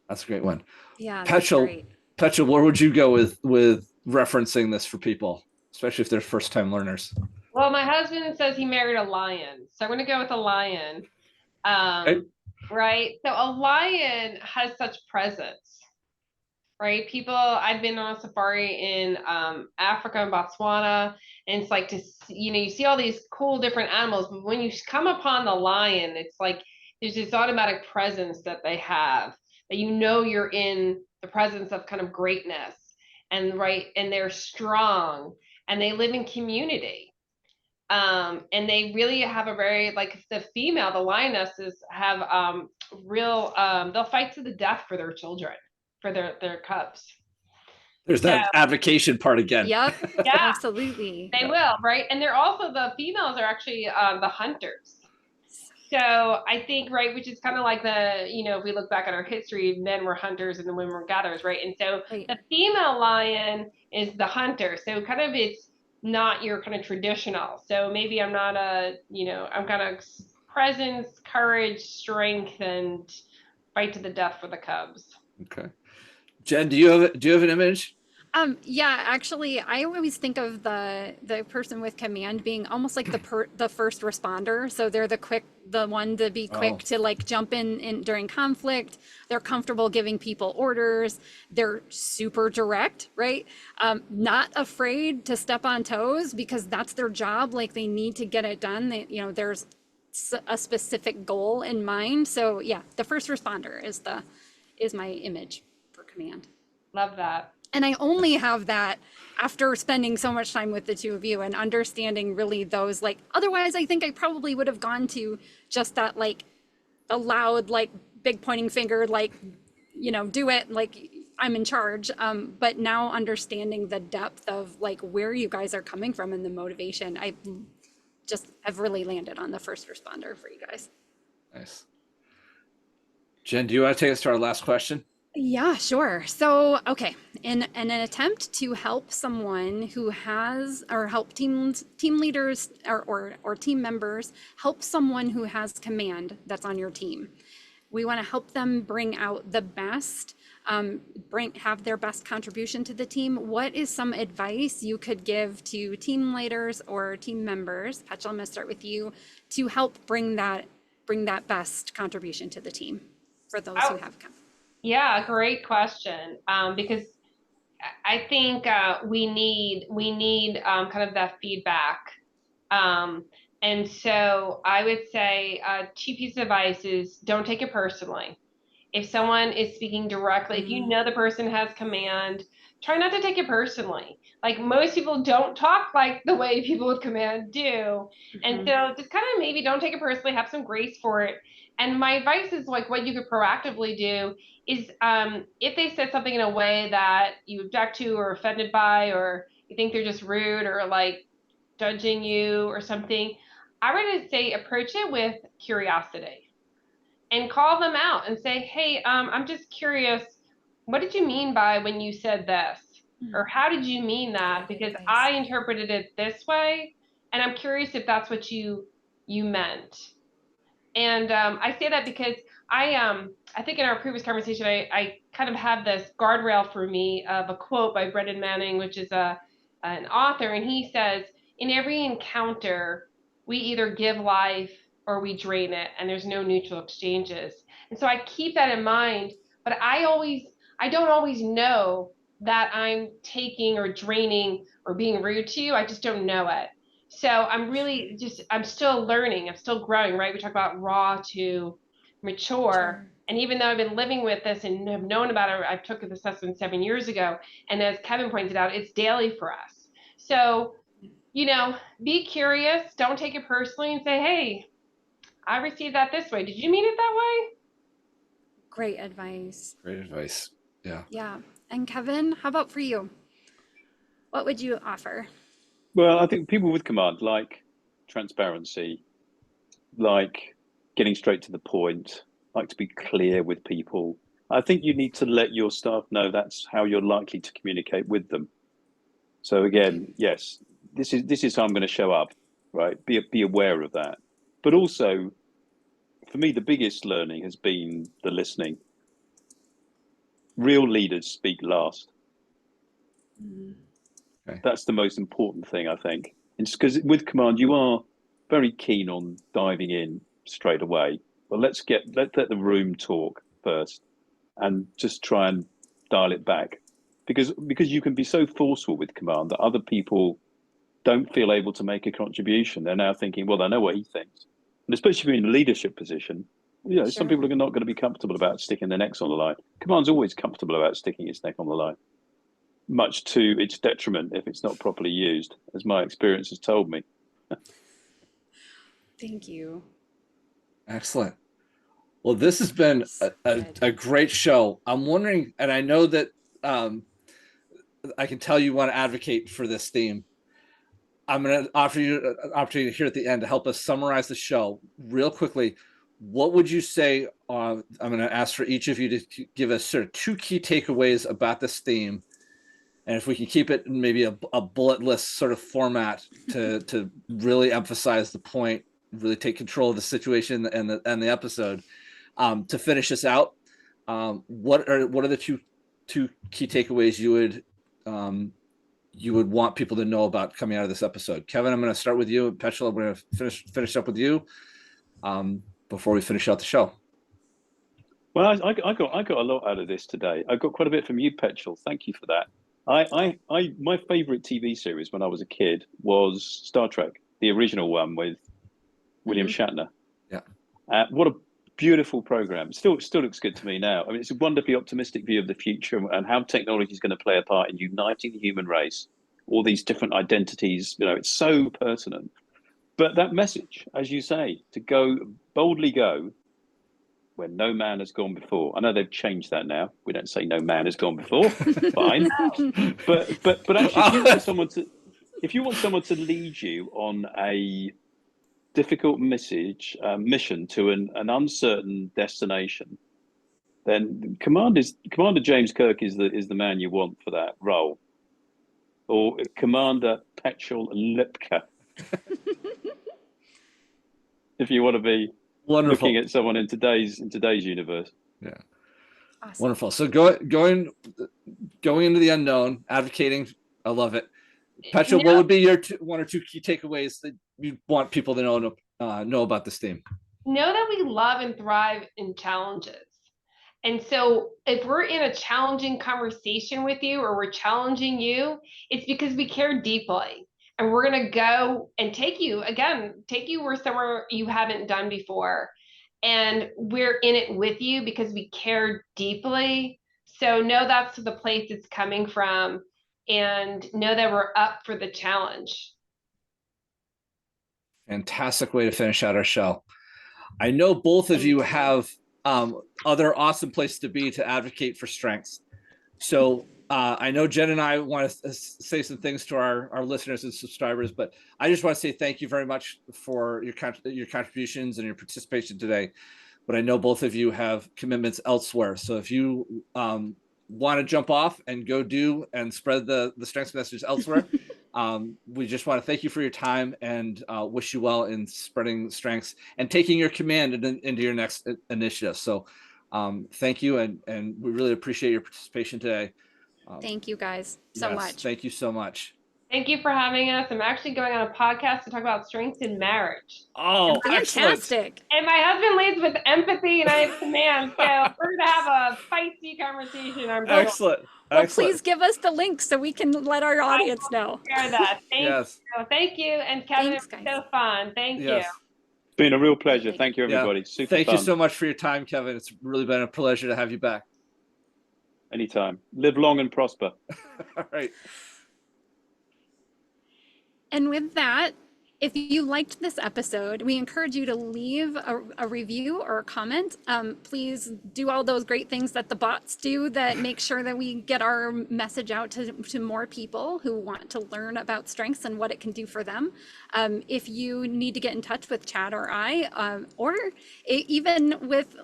That's a great one. Yeah, Petchell, where would you go with referencing this for people, especially if they're first-time learners? Well, my husband says he married a lion, so I'm going to go with a lion. Okay. Right. So a lion has such presence, right? I've been on a safari in Africa and Botswana, and it's like you see all these cool different animals, but when you come upon the lion, it's like there's this automatic presence that they have, that you're in the presence of kind of greatness, and they're strong, and they live in community. And they really have a very, like the lionesses have real, they'll fight to the death for their children, for their cubs. There's that advocation part again. Yep. Yeah, absolutely. They will, right? And they're also, the females are actually the hunters. So I think, right, which is kind of like if we look back at our history, men were hunters and the women were gatherers, right? And so the female lion is the hunter. So kind of it's not your kind of traditional. So maybe I'm not I'm kind of presence, courage, strength, and fight to the death for the cubs. Okay. Jen, do you have an image? Yeah, actually, I always think of the person with command being almost like the first responder. So they're the one to be quick Oh. to like jump in during conflict. They're comfortable giving people orders. They're super direct, right? Not afraid to step on toes because that's their job. Like they need to get it done. There's a specific goal in mind. So yeah, the first responder is my image for command. Love that. And I only have that after spending so much time with the two of you and understanding really those, like, otherwise I think I probably would have gone to just that, like, the loud, like, big pointing finger, like, do it, like, I'm in charge. But now understanding the depth of, like, where you guys are coming from and the motivation, I just have really landed on the first responder for you guys. Nice. Jen, do you want to take us to our last question? Yeah, sure. So, okay, in an attempt to help someone who has, or help team leaders or team members help someone who has command that's on your team, we want to help them bring out the best, have their best contribution to the team. What is some advice you could give to team leaders or team members? Petchell, I'm going to start with you to help bring that best contribution to the team for those who have command. Yeah, great question. Because I think we need kind of that feedback. And so I would say two pieces of advice is don't take it personally. If someone is speaking directly, if you know the person has command, try not to take it personally. Like most people don't talk like the way people with command do. And so just kind of maybe don't take it personally, have some grace for it. And my advice is like what you could proactively do is if they said something in a way that you object to or offended by, or you think they're just rude or like judging you or something, I would say approach it with curiosity and call them out and say, hey, I'm just curious, what did you mean by when you said this? Or how did you mean that? Because I interpreted it this way, and I'm curious if that's what you meant. And I say that because I think in our previous conversation, I kind of have this guardrail for me of a quote by Brendan Manning, which is an author, and he says, in every encounter, we either give life or we drain it, and there's no neutral exchanges. And so I keep that in mind, but I don't always know that I'm taking or draining or being rude to you. I just don't know it. So I'm still learning. I'm still growing, right? We talk about raw to mature. Sure. And even though I've been living with this and have known about it, I took this assessment 7 years ago. And as Kevin pointed out, it's daily for us. So, be curious. Don't take it personally and say, hey, I received that this way. Did you mean it that way? Great advice. Great advice. Yeah. Yeah. And Kevin, how about for you? What would you offer? Well, I think people with command like transparency, like getting straight to the point, like to be clear with people. I think you need to let your staff know that's how you're likely to communicate with them. So again, yes, this is how I'm going to show up, right? Be aware of that. But also, for me, the biggest learning has been the listening. Real leaders speak last. Okay. That's the most important thing, I think. It's because with command, you are very keen on diving in straight away. But let the room talk first, and just try and dial it back, because you can be so forceful with command that other people don't feel able to make a contribution. They're now thinking, well, I know what he thinks, and especially in a leadership position. Sure. Some people are not going to be comfortable about sticking their necks on the line. Command's always comfortable about sticking its neck on the line, much to its detriment if it's not properly used, as my experience has told me. Thank you. Excellent. Well, this has been a great show. I'm wondering, and I know that I can tell you want to advocate for this theme. I'm going to offer you an opportunity here at the end to help us summarize the show real quickly. What would you say? I'm going to ask for each of you to give us sort of 2 key takeaways about this theme. And if we can keep it in maybe a bullet list sort of format to really emphasize the point, really take control of the situation and the episode. To finish this out, what are the two key takeaways you would you would want people to know about coming out of this episode? Kevin, I'm going to start with you. Petchell, I'm going to finish up with you before we finish out the show. Well, I got a lot out of this today. I got quite a bit from you, Petchell. Thank you for that. My favorite TV series when I was a kid was Star Trek, the original one with William Shatner. Yeah. What a beautiful program. Still looks good to me now. I mean, it's a wonderfully optimistic view of the future and how technology is going to play a part in uniting the human race, all these different identities. It's so pertinent. But that message, as you say, to boldly go where no man has gone before. I know they've changed that now. We don't say no man has gone before. Fine. But actually, if you want someone to lead you on a difficult mission to an uncertain destination, then Commander James Kirk is the man you want for that role, or Commander Petchell Luepke, if you want to be looking at someone in today's universe. Yeah. Awesome. Wonderful. So going into the unknown, advocating. I love it. Petchell, what would be your one or two key takeaways that you want people to know about this theme? Know that we love and thrive in challenges. And so if we're in a challenging conversation with you or we're challenging you, it's because we care deeply. And we're going to go and take you where somewhere you haven't done before. And we're in it with you because we care deeply. So know that's the place it's coming from, and know that we're up for the challenge. Fantastic way to finish out our show. I know both of you have other awesome places to be to advocate for strengths. So I know Jen and I want to say some things to our listeners and subscribers, but I just want to say thank you very much for your contributions and your participation today. But I know both of you have commitments elsewhere. So if you want to jump off and go do and spread the strengths message elsewhere, we just want to thank you for your time and wish you well in spreading strengths and taking your command into your next initiative. So thank you, and we really appreciate your participation today. Thank you guys so much. Thank you so much. Thank you for having us. I'm actually going on a podcast to talk about strengths in marriage. Oh, fantastic. And my husband leads with empathy and I have command. So we're going to have a feisty conversation. Excellent. Well, please give us the link so we can let our audience know. Share that. Thank you. And Kevin, it was so fun. Thank you. It's been a real pleasure. Thank you, everybody. Super Thank fun. you so much for your time, Kevin. It's really been a pleasure to have you back. Anytime. Live long and prosper. All right. And with that, if you liked this episode, we encourage you to leave a review or a comment. Please do all those great things that the bots do that make sure that we get our message out to more people who want to learn about strengths and what it can do for them. If you need to get in touch with Chad or I, or even with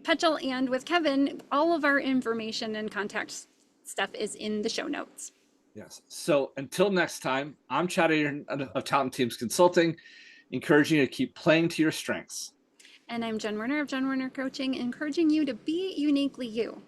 Petchell and with Kevin, all of our information and contact stuff is in the show notes. Yes. So until next time, I'm Chad of Talent Teams Consulting, encouraging you to keep playing to your strengths. And I'm Jen Werner of Jen Werner Coaching, encouraging you to be uniquely you.